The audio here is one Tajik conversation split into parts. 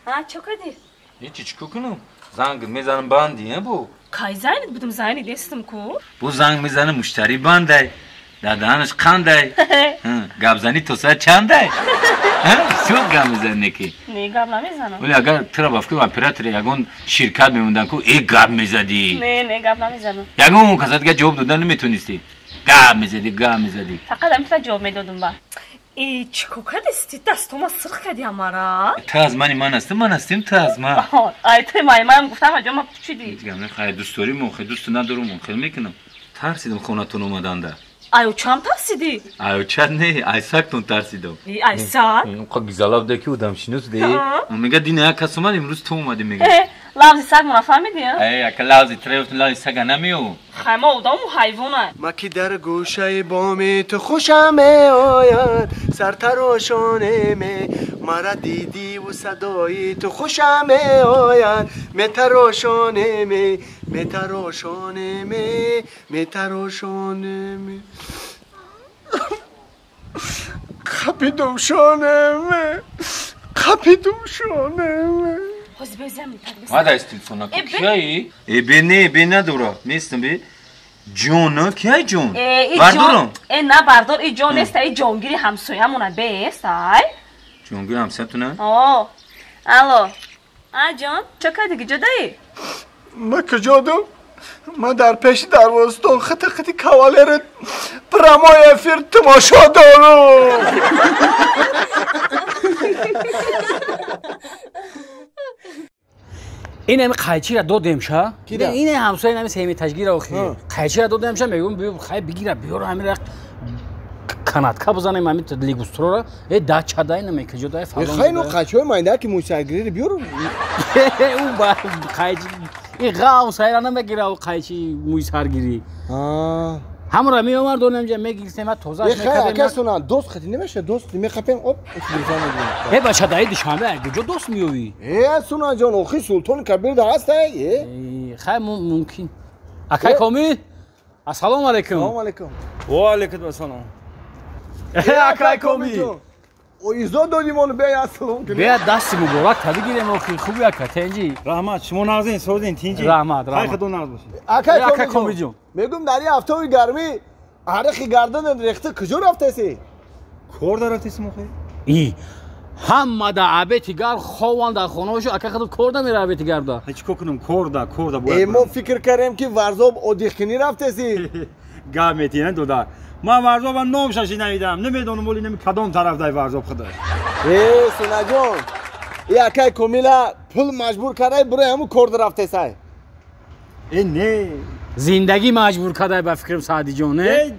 Ha çok hadi. Hiç kokunum. Zang mezanın bandiye bu. Kayzaynet buldum zayni destim ku. Bu zang mezanın müşteri banday. Dadanış kanday. Gabzani tosa çanday. Çok gamizan neki. Ne gabla mezanım? Öyle agar trabafki ve piratre yagon şirkat memundan ku gab mezadi. Ne gabla mezanım? Yagon kasat ga cevap dudan metunisti. Gab mezadi. Fakat amta cevap medodum ba. Çikoka desti dastoma sık kadi amara. Tazmani manastim tazma. Ay maymayım guftam acaba çi di. Gamle khay dostori mo khay dostu nadorum mo khel mekinam. Tarsidim khonatun omadan da. Ay uçam tarsidi. Ay uçar ne? Ay saktun tarsidim. Ay sa. O güzelavdaki udam şinus de. Omega dinaya kasumar imruz tu umadi mega. Lavzi sak münafahmedi ya. Ay akalavzi treyotun lavzi saga namiyo. Khayma udam hayvona. ما که در گوشه بام تو خوشم آید سرتراشانه می مرا دیدی و صدای تو خوشم آید متراشانه می خپیدم شانه Hozi bezem tabii. Hadi istilfona. Kiyai? Beni dura. Mestem be. John kiyai John? Bardorum. Na bardor John est John giri hamsoyamona be say. John giri hamsatuna. Oh. Alo. John çok hadi gidey. ما کجادم؟ ما در پیش دروازه خطی کاوالر پرامای افیر تماشا دارم این همه قایچی را دادم شا این همسایه نمی سیمی تشگیر آخی قایچی را دادم شا میگم بیو خیلی بگیره بیارو همین را kanat buzanayım hamit ligustura da çadayna me ki joday falan. Hayır o kaçıyor mayda ki musagiri biyorum. O ba kayçi gav sayrana me gira o kayçi musagiri. Ha. Hamra mi omar dönemce me girsem tozaş me kadar. Ya kasuna dost khati nemeşe dost me khapen op isbirfan edin. He başadayı dişame jo dost mi yovi. Suna can oxi sultan kabir da hasta Khay mümkün. Akay komil. Assalamu alaikum. Assalamu alaikum. Ve aleyküm selam. Akay komil. O izdo dodیم اونو بیا سلام کنیم. بیا دستی مبارک تابی گیریم اوکی خوبی اکا تنجی. رحمت شما نازین سوزین تینجی. رحمت. خدون ناز باشید. akay komil جون. میگم داری هفته گرمی آرخی گردن رخته کجا رفته سی؟ کور رفته سی مخه؟ ای همه دا عبیتیگر خوان در خونه‌شو اکا خود کوردا میره عبیتیگر دا. هیچ کوکنم کوردا باید. ما فکر کردیم که ورزاب اودیخنی رفته سی. گامیتی نه دودا. ما ورزاب نام شاشی نمیدم. نمیدونم ولی نمی کدام طرف دای ورزاب خدا. سونا جون. ای akay کومیلا پول مجبور کرده برای همون کورد رفته سای. نه. زندگی مجبور کرده با فکرم سعدی جون نه.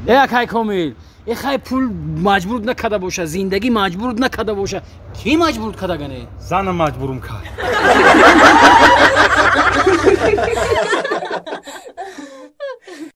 ای akay کومیل. ای خای پول مجبور نکرده باشه زندگی مجبور نکرده باشه کی مجبور کرده گنه زن مجبورم کرد